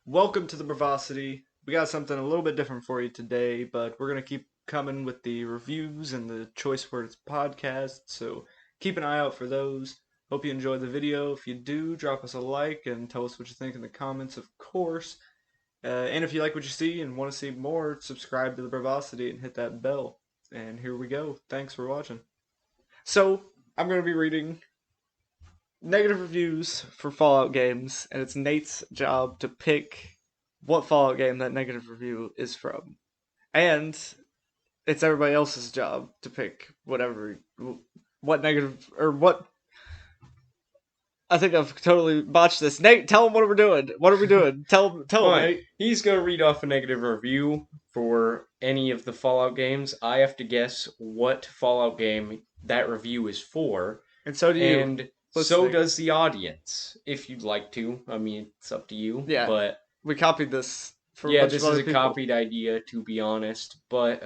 Welcome to the Brevosidy. We got something a little bit different for you today, but we're going to keep coming with the reviews and the Choice Words podcast, so keep an eye out for those. Hope you enjoyed the video. If you do, drop us a like and tell us what you think in the comments, of course. And if you like what you see and want to see more, subscribe to the Brevosity and hit that bell. And here we go. Thanks for watching. So, I'm going to be reading negative reviews for Fallout games, and it's Nate's job to pick what Fallout game that negative review is from. And it's everybody else's job to pick what negative, or what. I think I've totally botched this. Nate, tell them what we're doing. What are we doing? Tell them, Fine. Nate. He's going to read off a negative review for any of the Fallout games. I have to guess what Fallout game that review is for. And so do you. And so does the audience, if you'd like to. I mean, it's up to you. Yeah. But we copied this from yeah, a bunch this of is other a people. copied idea, to be honest. But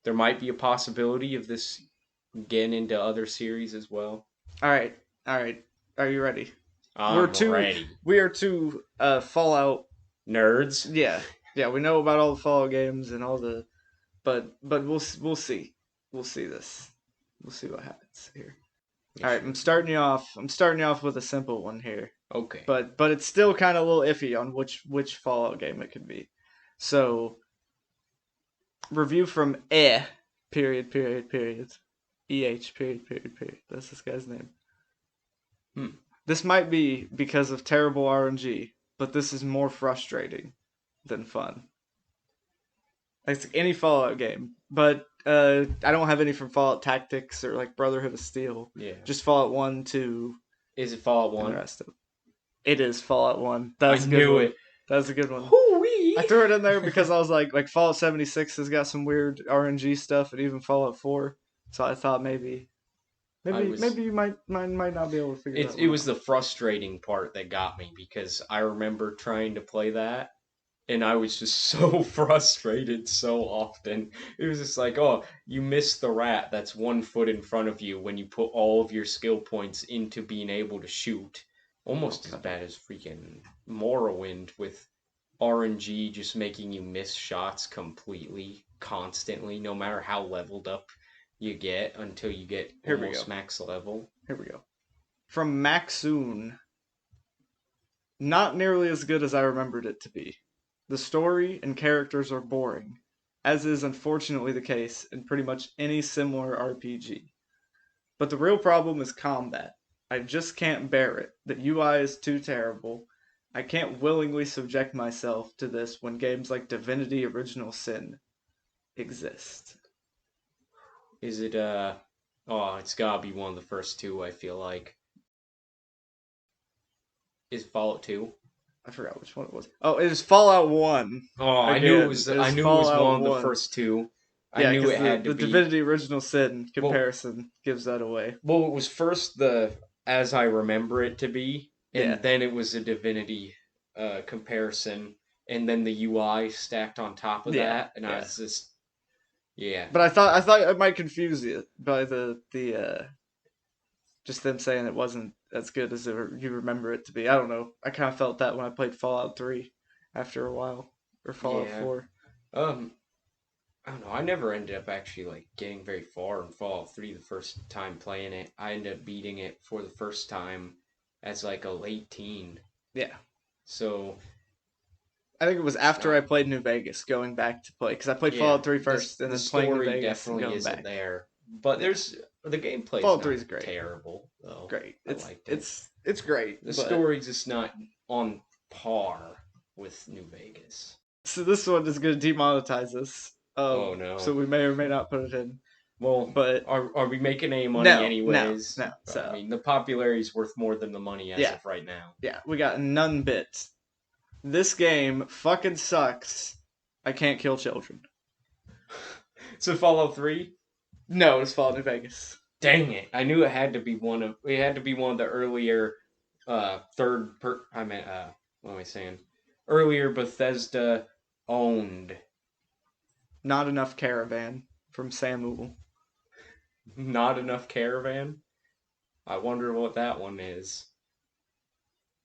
there might be a possibility of this getting into other series as well. All right. Are you ready? I'm ready. We are two Fallout Nerds. Yeah. We know about all the Fallout games and all the, but we'll see. We'll see this. We'll see what happens here. All right, I'm starting you off with a simple one here. Okay. But it's still kind of a little iffy on which Fallout game it could be. So, review from period. Period. That's this guy's name. This might be because of terrible RNG, but this is more frustrating than fun. It's any Fallout game, but I don't have any from Fallout Tactics or like Brotherhood of Steel. Yeah. Just Fallout 1, 2. Is it Fallout 1? And the rest of it is Fallout 1. I knew it. That was a good one. Hoo-wee! I threw it in there because I was like Fallout 76 has got some weird RNG stuff, and even Fallout 4. So I thought maybe you might not be able to figure that out. It was the frustrating part that got me, because I remember trying to play that, and I was just so frustrated so often. It was just like, oh, you missed the rat that's 1 foot in front of you when you put all of your skill points into being able to shoot. Almost as bad as freaking Morrowind, with RNG just making you miss shots completely, constantly, no matter how leveled up you get until you get almost max level. Here we go. From Maxoon. Not nearly as good as I remembered it to be. The story and characters are boring, as is unfortunately the case in pretty much any similar RPG. But the real problem is combat. I just can't bear it. The UI is too terrible. I can't willingly subject myself to this when games like Divinity Original Sin exist. Is it, it's gotta be one of the first two, I feel like. Is Fallout 2? I forgot which one it was. Oh, it is Fallout 1. Oh, I knew it was one of the first two. Yeah, I knew it had to the be. The Divinity Original Sin comparison gives that away. Well, it was first the As I Remember It to Be, and then it was a Divinity comparison, and then the UI stacked on top of that, and I was just... Yeah. But I thought it might confuse you by the just them saying it wasn't as good as you remember it to be. I don't know. I kind of felt that when I played Fallout 3 after a while, or Fallout 4. I don't know. I never ended up actually getting very far in Fallout 3 the first time playing it. I ended up beating it for the first time as a late teen. Yeah. So I think it was after I played New Vegas, going back to play, because I played Fallout 3 first, and then playing New Vegas and going back. There, but the gameplay. Fallout 3 is great. Terrible though. Great. It's great. The story's just not on par with New Vegas. So this one is going to demonetize us. Oh no! So we may or may not put it in. Well, but are we making any money anyways? No. So I mean, the popularity is worth more than the money as of right now. Yeah, we got none bit. This game fucking sucks. I can't kill children. So Fallout 3? No, it's Fallout New Vegas. Dang it! I knew it had to be one of the earlier what am I saying? Earlier Bethesda owned. Not enough Caravan from Samuel. Not enough Caravan? I wonder what that one is.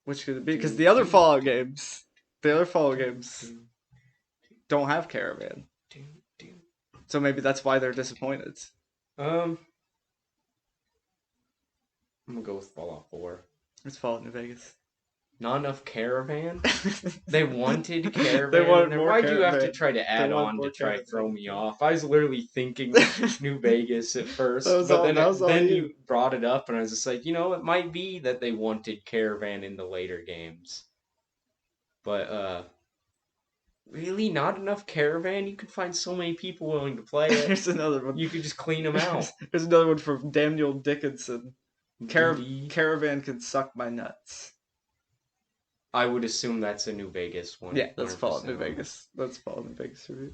Which could it be? Because the other Fallout games don't have Caravan. So maybe that's why they're disappointed. I'm gonna go with Fallout 4. It's Fallout New Vegas. Not enough Caravan? They wanted Caravan They wanted in there. more Why'd you have to Caravan. try to add They wanted on more to try to throw Caravan. me off? I was literally thinking New Vegas at first, That was but all- then that was all then you. you brought it up, and I was just like, it might be that they wanted Caravan in the later games. But really, not enough Caravan? You could find so many people willing to play it. Here's another one. You could just clean them out. Here's another one from Daniel Dickinson. Indeed. Caravan can suck my nuts. I would assume that's a New Vegas one. Yeah, that's Fallout 100%. New Vegas. That's Fallout New Vegas review.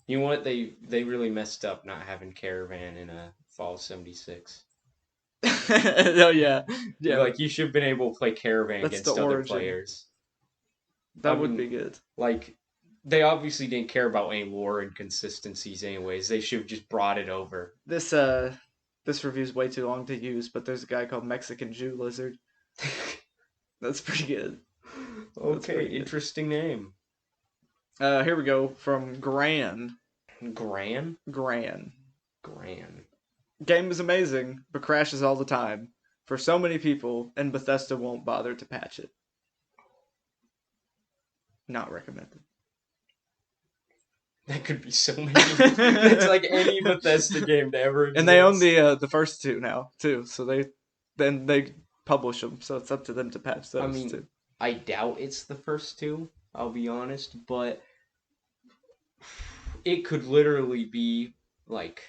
You know what? They really messed up not having Caravan in a Fall 76. Oh yeah, yeah. Like you should have been able to play Caravan That's against the other origin. players. That would be good. Like they obviously didn't care about any lore inconsistencies anyways. They should have just brought it over. This review is way too long to use, but there's a guy called Mexican Jew Lizard. That's pretty good. Okay, interesting name. Here we go from Gran. Gran? Gran. Gran. Game is amazing, but crashes all the time. For so many people, and Bethesda won't bother to patch it. Not recommended. That could be so many. It's like any Bethesda game to ever exist. And they own the first two now too, so they publish them, so it's up to them to patch those too. I doubt it's the first two, I'll be honest, but it could literally be like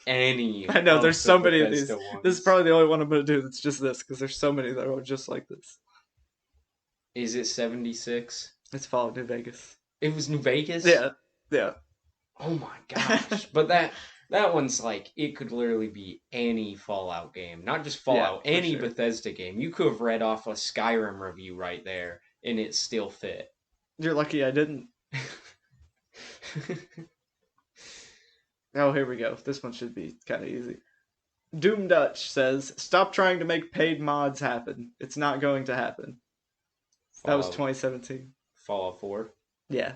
any. I know there's so many of these. Bethesda ones. This is probably the only one I'm gonna do that's just this, because there's so many that are just like this. Is it 76? It's Fallout New Vegas. It was New Vegas? Yeah. Oh my gosh. But that one's like, it could literally be any Fallout game. Not just Fallout, any Bethesda game. You could have read off a Skyrim review right there, and it still fit. You're lucky I didn't. Oh, here we go. This one should be kind of easy. Doom Dutch says, "Stop trying to make paid mods happen. It's not going to happen." That was 2017. Fallout 4? Yeah.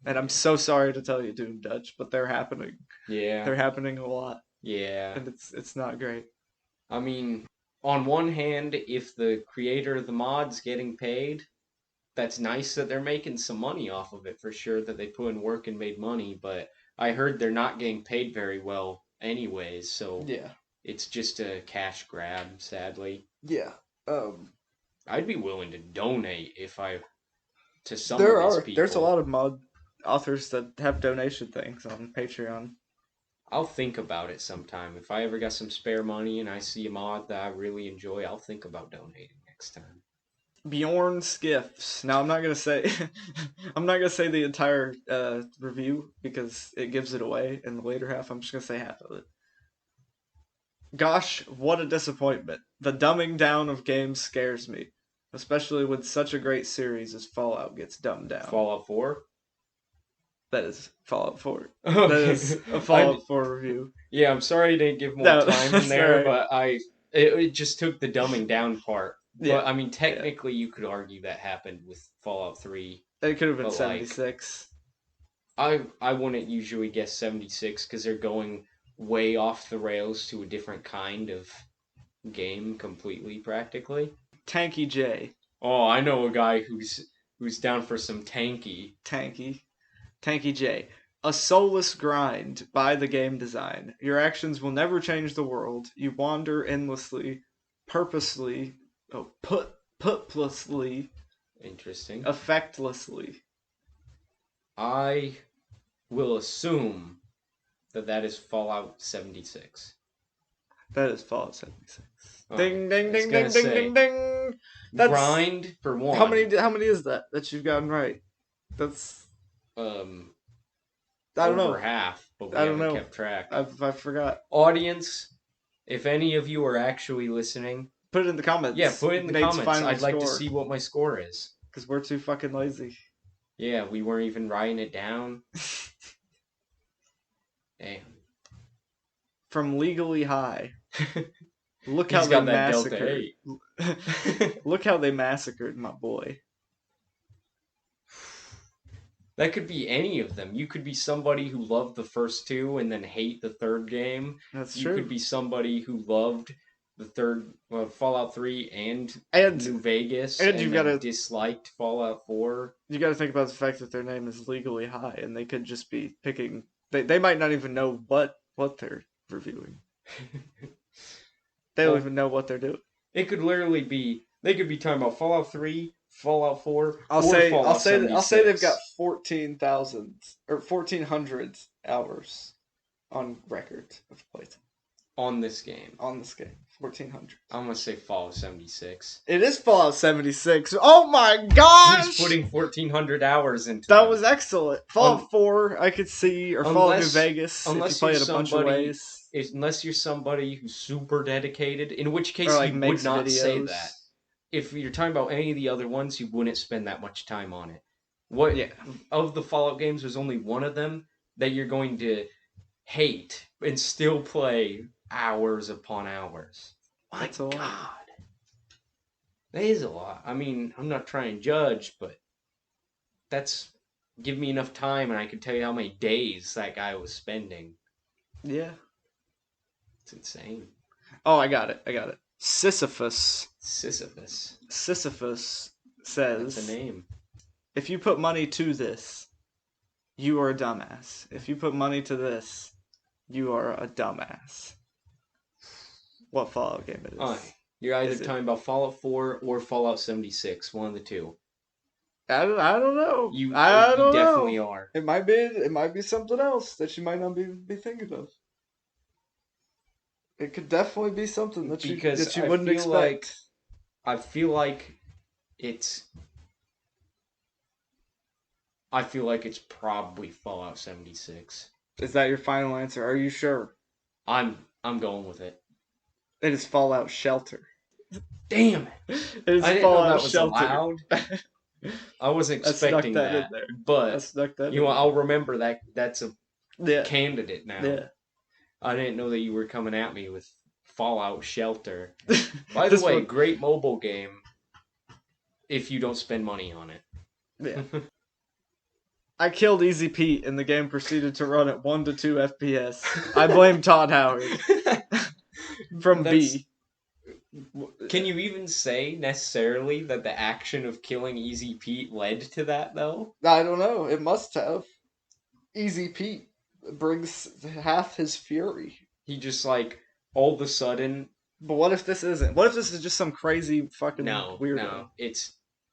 And I'm so sorry to tell you, Doom Dutch, but they're happening. Yeah. They're happening a lot. Yeah. And it's not great. I mean, on one hand, if the creator of the mod's getting paid, that's nice that they're making some money off of it for sure, that they put in work and made money, but I heard they're not getting paid very well anyways, so yeah, it's just a cash grab, sadly. Yeah. I'd be willing to donate to some of these people. There's a lot of mod authors that have donation things on Patreon. I'll think about it sometime. If I ever got some spare money and I see a mod that I really enjoy, I'll think about donating next time. Bjorn Skiffs. Now I'm not gonna say the entire review because it gives it away in the later half. I'm just gonna say half of it. Gosh, what a disappointment. The dumbing down of games scares me, especially when such a great series as Fallout gets dumbed down. Fallout 4? That is Fallout 4. Okay. That is a Fallout 4 review. Yeah, I'm sorry I didn't give more time in there, but it just took the dumbing down part. Yeah. But, I mean, technically you could argue that happened with Fallout 3. It could have been 76. I wouldn't usually guess 76 because they're going way off the rails to a different kind of game completely, practically. Tanky J. Oh, I know a guy who's down for some Tanky J. A soulless grind by the game design. Your actions will never change the world. You wander endlessly, purposely, purposelessly, interesting, effectlessly. I will assume that is Fallout 76. That is Fallout 76. Oh, ding ding ding ding ding ding ding. That's, grind for one. How many is that you've gotten right? That's I don't know. Over half, but we I don't haven't know. kept track. I forgot. Audience, if any of you are actually listening, put it in the comments. Yeah, put it in the Nate's comments. I'd like to score. see what my score is. Because we're too fucking lazy. Yeah, we weren't even writing it down. Damn. From Legally High. Look He's how they got that massacred. Look how they massacred my boy. That could be any of them. You could be somebody who loved the first two and then hate the third game. That's You could true. be somebody who loved the third Fallout 3 and And New Vegas and and then disliked Fallout 4. you got to think about the fact that their name is legally high, and they could just be picking. They might not even know what they're reviewing. They don't even know what they're doing. It could literally be they could be talking about Fallout 3, Fallout 4, I'll or say Fallout 76. I'll say they've got 14,000 or 1,400 hours on record of playtime on this game. on this game. 1,400. I'm gonna say Fallout 76. It is Fallout 76. Oh my gosh! Who's putting 1,400 hours into That them? was excellent. Fallout 4, I could see, or Fallout New Vegas, if you play it a bunch of ways. Unless you're somebody who's super dedicated, in which case Or, like, you would makes not say videos. that. If you're talking about any of the other ones, you wouldn't spend that much time on it. What Yeah. of the Fallout games, there's only one of them that you're going to hate and still play hours upon hours. My That's a lot. God. That is a lot. I mean, I'm not trying to judge, but that's give me enough time and I can tell you how many days that guy was spending. Yeah. It's insane. Oh, I got it. Sisyphus Sisyphus. says, That's a name. if you put money to this, you are a dumbass. If you put money to this, you are a dumbass. What Fallout game it is? Alright. You're either talking about Fallout 4 or Fallout 76. One of the two. I don't know. You definitely definitely are. It might be something else that you might not be thinking of. It could definitely be something that you wouldn't expect. I feel like it's probably Fallout 76. Is that your final answer? Are you sure? I'm going with it. It is Fallout Shelter. Damn it! It is I didn't Fallout know that was Shelter. allowed. I wasn't expecting that, in there. but I'll remember that. That's a candidate now. Yeah. I didn't know that you were coming at me with Fallout Shelter. By the way, great mobile game if you don't spend money on it. Yeah. I killed Easy Pete and the game proceeded to run at 1 to 2 FPS. I blame Todd Howard from B. Can you even say necessarily that the action of killing Easy Pete led to that, though? I don't know. It must have. Easy Pete brings half his fury. He just, like, all of a sudden... But what if this isn't? What if this is just some crazy fucking weirdo? No,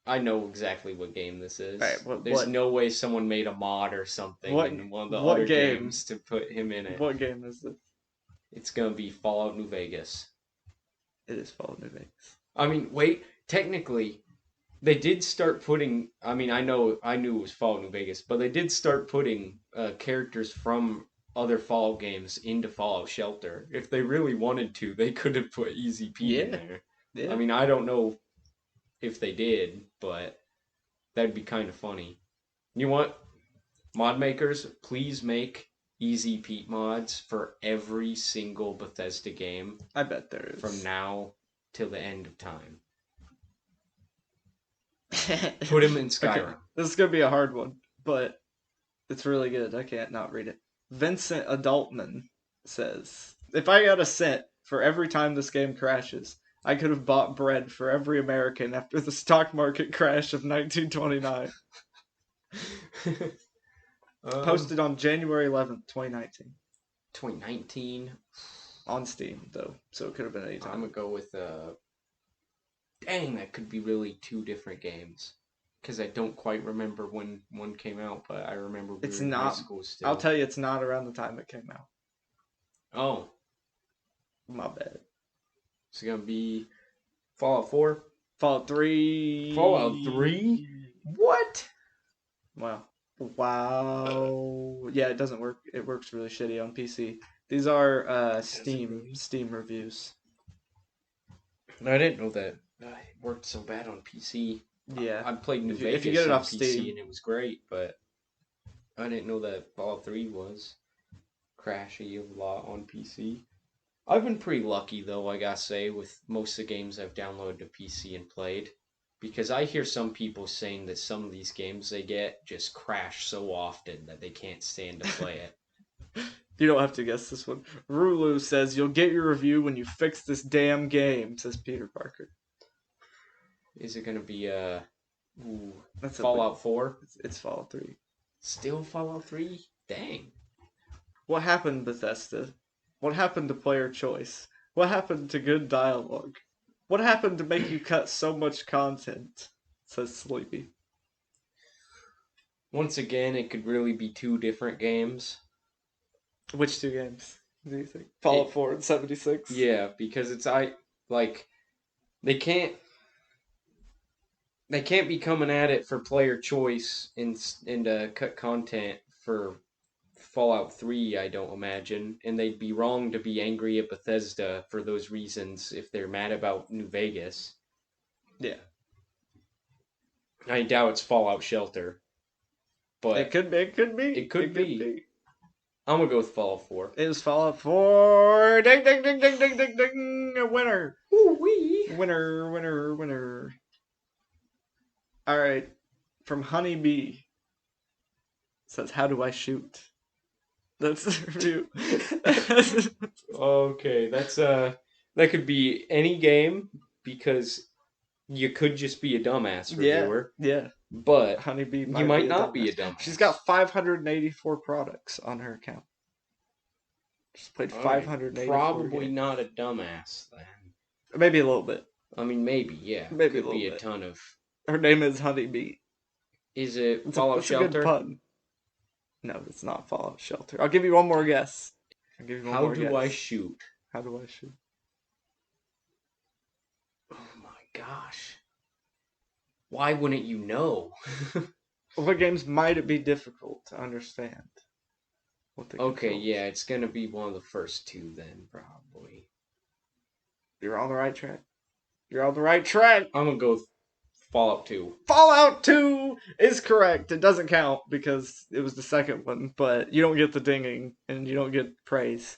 I know exactly what game this is. Right, There's no way someone made a mod or something in one of the other games to put him in it. What game is this? It's gonna be Fallout New Vegas. It is Fallout New Vegas. I mean, wait, technically, they did start putting... I mean, I knew it was Fallout New Vegas, but they did start putting characters from other Fallout games into Fallout Shelter. If they really wanted to, they could have put Easy Pete in there. Yeah. I mean, I don't know if they did, but that'd be kind of funny. You know what? Mod makers, please make Easy Pete mods for every single Bethesda game. I bet there is. From now till the end of time. Put him in Skyrim. Okay. This is going to be a hard one, but it's really good. I can't not read it. Vincent Adultman says, if I got a cent for every time this game crashes, I could have bought bread for every American after the stock market crash of 1929. Posted on January 11th, 2019. 2019? On Steam, though, so it could have been any time. I'm going to go with... Dang, that could be really two different games. Because I don't quite remember when one came out, but I remember we were in high school still. I'll tell you, it's not around the time it came out. Oh. My bad. It's going to be Fallout 4? Fallout 3. Fallout 3? What? Wow. Yeah, it doesn't work. It works really shitty on PC. These are Steam reviews. I didn't know that it worked so bad on PC. Yeah. I played New Vegas if you get it on off PC Steam, and it was great, but I didn't know that Fallout 3 was crashy a lot on PC. I've been pretty lucky though, I gotta say, with most of the games I've downloaded to PC and played. Because I hear some people saying that some of these games they get just crash so often that they can't stand to play it. You don't have to guess this one. Rulu says, "You'll get your review when you fix this damn game," says Peter Parker. Is it gonna be That's Fallout 4? It's Fallout 3. Still Fallout 3? Dang. What happened, Bethesda? What happened to player choice? What happened to good dialogue? What happened to make you cut so much content? Says Sleepy. Once again, it could really be two different games. Which two games do you think? Fallout 4 and 76? Yeah, because they can't be coming at it for player choice and cut content for Fallout 3, I don't imagine, and they'd be wrong to be angry at Bethesda for those reasons if they're mad about New Vegas. Yeah. I doubt it's Fallout Shelter, but it could be. It could be. I'm gonna go with Fallout 4. It was Fallout 4. Ding, ding, ding, ding, ding, ding, ding. A winner. Ooh-wee. Winner. All right. From Honeybee. Says, "How do I shoot?" That's the review. Okay, that could be any game because you could just be a dumbass reviewer. Yeah. But Honeybee you might not be a dumbass. She's got 584 products on her account. She's played 584 Probably games. not a dumbass then. Maybe a little bit. I mean, maybe, yeah. Maybe could a be little bit. ton of. Her name is Honeybee. Is it It's Fallout it's Shelter? a good pun. No, it's not Fallout Shelter. I'll give you one more guess. How do I shoot? How do I shoot? Oh my gosh. Why wouldn't you know? What games might it be difficult to understand? Okay, yeah, it's gonna be one of the first two then, probably. You're on the right track. I'm gonna go with Fallout 2. Fallout 2 is correct. It doesn't count because it was the second one, but you don't get the dinging and you don't get praise.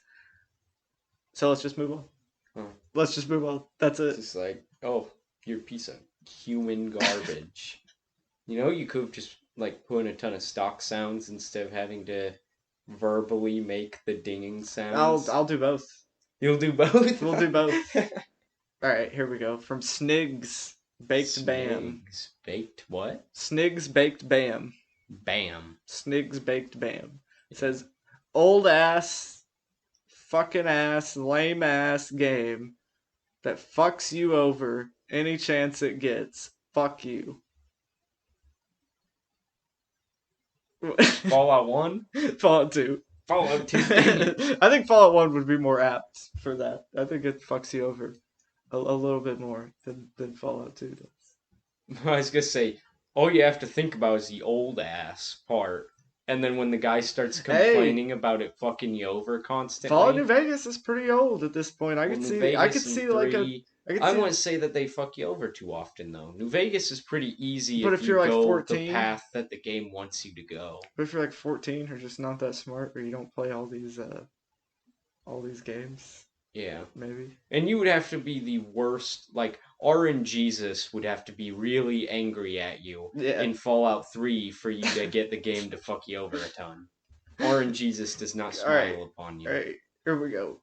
So let's just move on. Let's just move on. That's it. It's just like, oh, you're a piece of human garbage. You could have just put in a ton of stock sounds instead of having to verbally make the dinging sounds. I'll do both. You'll do both? We'll do both. Alright, here we go. From Snigs Baked Bam. Snigs Baked what? Snigs Baked Bam. Bam. Snigs Baked Bam. It says, old ass, fucking ass, lame ass game that fucks you over any chance it gets. Fuck you. Fallout 1? Fallout 2. Fallout 2. I think Fallout 1 would be more apt for that. I think it fucks you over a little bit more than Fallout 2 does. I was gonna say, all you have to think about is the old ass part. And then when the guy starts complaining about it fucking you over constantly. Fallout New Vegas is pretty old at this point. I could see I wouldn't say that they fuck you over too often though. New Vegas is pretty easy but if you're you go 14, the path that the game wants you to go. But if you're 14 or just not that smart or you don't play all these games. Yeah. Maybe. And you would have to be the worst, RNGesus would have to be really angry at you in Fallout 3 for you to get the game to fuck you over a ton. RNGesus does not smile upon you. Alright, here we go.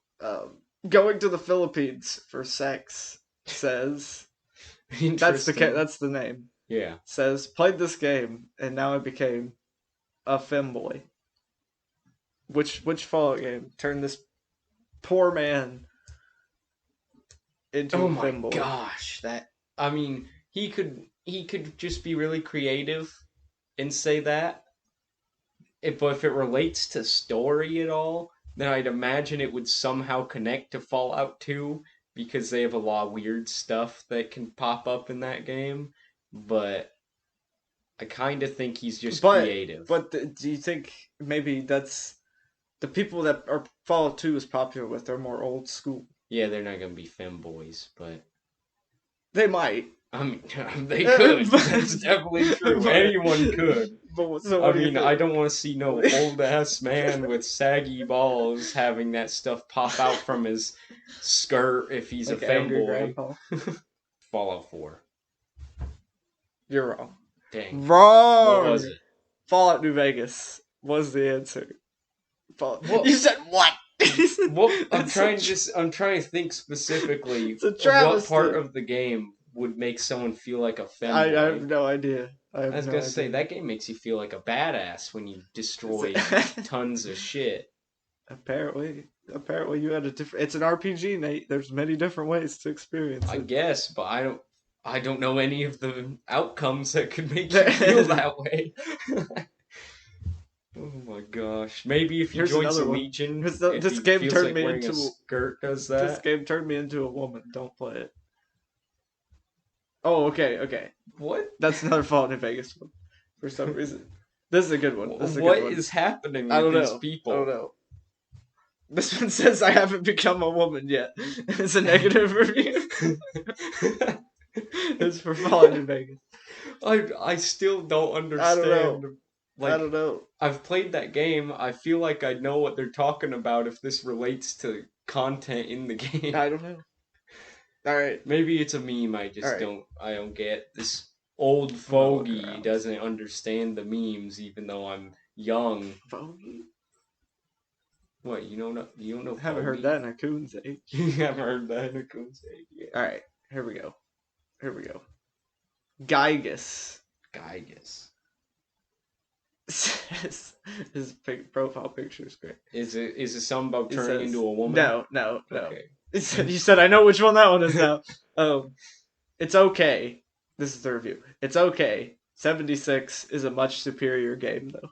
Going to the Philippines for sex says that's the name. Yeah. Says played this game and now I became a femboy. Which Fallout game turned this poor man into a femboy? Oh my gosh, he could just be really creative and say that. But if it relates to story at all, then I'd imagine it would somehow connect to Fallout 2 because they have a lot of weird stuff that can pop up in that game. But I kind of think he's just creative. But do you think maybe that's the people that are Fallout 2 is popular with are more old school? Yeah, they're not gonna be femboys, but they might. I mean, they could. That's definitely true. Anyone could. So I what do you mean, I think? don't want to see no old ass man with saggy balls having that stuff pop out from his skirt if he's a Like angry femboy. grandpa. Fallout 4. You're wrong. Dang. What was Wrong. it? Fallout New Vegas was the answer. What? You said what? You said, What? it's I'm trying to think specifically it's a of what part travesty. of the game would make someone feel like a I have femboy. no idea. I I have was no gonna say idea. that game makes you feel like a badass when you destroy tons of shit. Apparently, you had a different. It's an RPG, Nate. There's many different ways to experience I it. guess, but I don't know any of the outcomes that could make you feel that way. Oh my gosh. Maybe if he Here's joins the another one. Legion, if This he game feels turned like me wearing a into skirt does this that. game turned me into a woman. Don't play it. Oh, okay. What? That's another Fallout New Vegas one. For some reason, this is a good one. This is a What good one. is happening I with don't these know. people? I don't know. This one says I haven't become a woman yet. It's a negative review. It's for Fallout New Vegas. I still don't I don't know. understand. Like, I don't know. I've played that game. I feel like I know what they're talking about if this relates to content in the game. I don't know. All right. Maybe it's a meme I just Alright. don't get. This old gonna look fogey around. doesn't understand the memes even though I'm young. Fogey? What, you don't know I haven't heard fogey? that in a coon's age. You haven't heard that in a coon's age yet. All right. Here we go. Gygus Gygus. says his profile picture is great. Is it something about It turning says- into a woman? No. Okay. You said I know which one that one is now. It's okay. This is the review. It's okay. 76 is a much superior game though.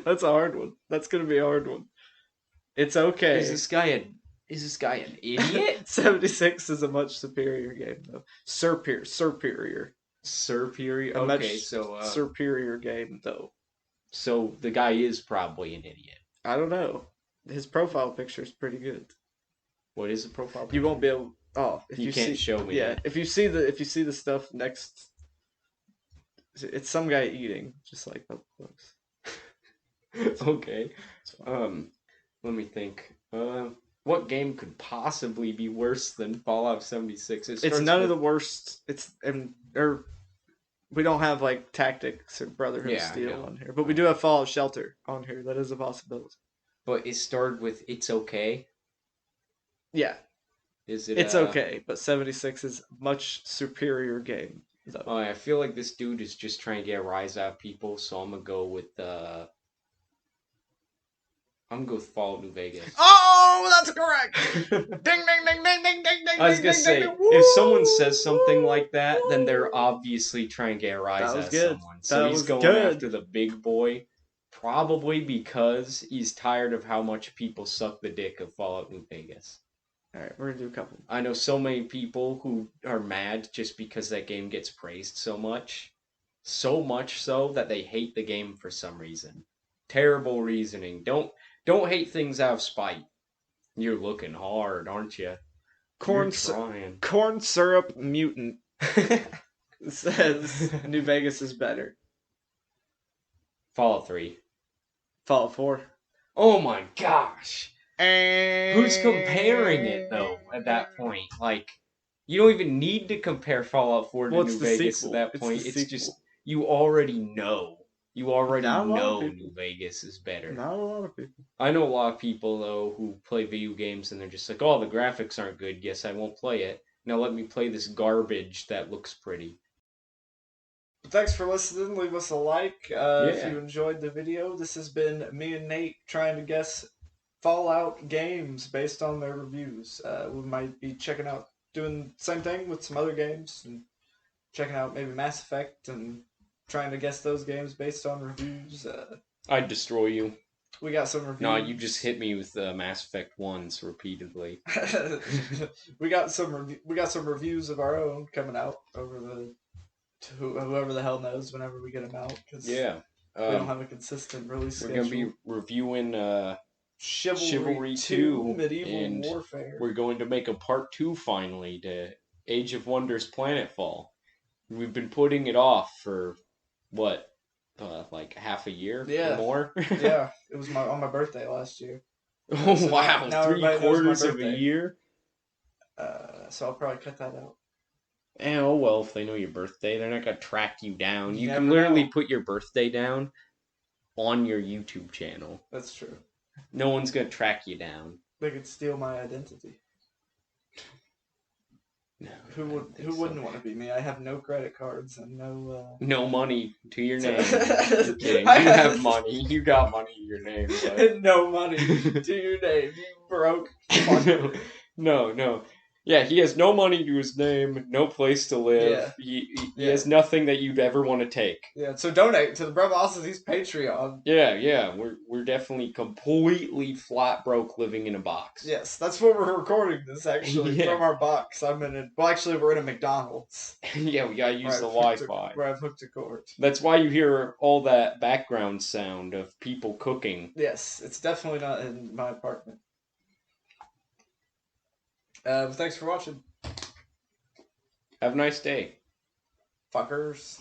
That's a hard one. That's gonna be a hard one. It's okay. Is this guy an idiot? 76 is a much superior game though. Superior. Superior. A Okay, much so superior game though. so the guy is probably an idiot. I don't know. His profile picture is pretty good. What is the profile? You won't be able. Oh, if You you can't see, show me. Yeah, if you see the stuff next, it's some guy eating, just like up close. Okay. Let me think. What game could possibly be worse than Fallout 76? It's none of the worst. We don't have like Tactics or Brotherhood of Yeah, I Steel know. on here, but we do have Fallout Shelter on here. That is a possibility. But it started with "It's okay." Yeah, Is it? it's okay, but 76 is a much superior game. Though. Oh, I feel like this dude is just trying to get a rise out of people, so I'm gonna go with Fallout New Vegas. Oh, that's correct. Ding, ding, ding, ding, ding, ding, ding. I was gonna ding, say, ding, ding. if someone says something like that, then they're obviously trying to get a rise That out was of good. someone. So That he's was going good. after the big boy, probably because he's tired of how much people suck the dick of Fallout New Vegas. All right, we're gonna do a couple. I know so many people who are mad just because that game gets praised so much so that they hate the game for some reason. Terrible reasoning. Don't hate things out of spite. You're looking hard, aren't you? Corn syrup mutant says New Vegas is better. Fallout 3. Fallout 4. Oh my gosh. Who's comparing it though at that point? Like, you don't even need to compare Fallout 4 to New Vegas at that point. It's just you already know. You already know New Vegas is better. Not a lot of people. I know a lot of people though who play video games and they're just like, "Oh, the graphics aren't good. Yes, I won't play it. Now let me play this garbage that looks pretty." Thanks for listening. Leave us a like if Yeah. you enjoyed the video. This has been me and Nate trying to guess Fallout games based on their reviews. We might be doing the same thing with some other games and checking out maybe Mass Effect and trying to guess those games based on reviews. I'd destroy you. We got some reviews. No, you just hit me with Mass Effect once repeatedly. we got some reviews of our own coming out over whoever the hell knows whenever we get them out. Cause Yeah. we don't have a consistent release We're schedule. going to be reviewing Chivalry 2 Medieval and Warfare. we're going to make a part 2 finally to Age of Wonders Planetfall. We've been putting it off for what, like half a year or Yeah, more? yeah. It was on my birthday last year. Oh So wow, now three everybody knows my quarters of a birthday. year. So I'll probably cut that out. Oh well, if they know your birthday, they're not gonna track you down. You You can never literally know. put your birthday down on your YouTube channel. That's true. No one's gonna track you down. They could steal my identity. No, Who I would? don't think Who so. wouldn't want to be me? I have no credit cards and no. No money to your So- name. You're kidding. You have money. You got money to your name. But... no money to your name. You broke. no, no. Yeah, he has no money to his name, no place to live. Yeah. He has nothing that you'd ever want to take. Yeah. So donate to the Brevosidy's Patreon. Yeah. We're definitely completely flat broke living in a box. Yes, that's where we're recording this actually Yeah. from our box. Actually, we're in a McDonald's. Yeah, we gotta use the Where Wi-Fi. where I've hooked a cord. That's why you hear all that background sound of people cooking. Yes, it's definitely not in my apartment. Thanks for watching, Have a nice day. fuckers.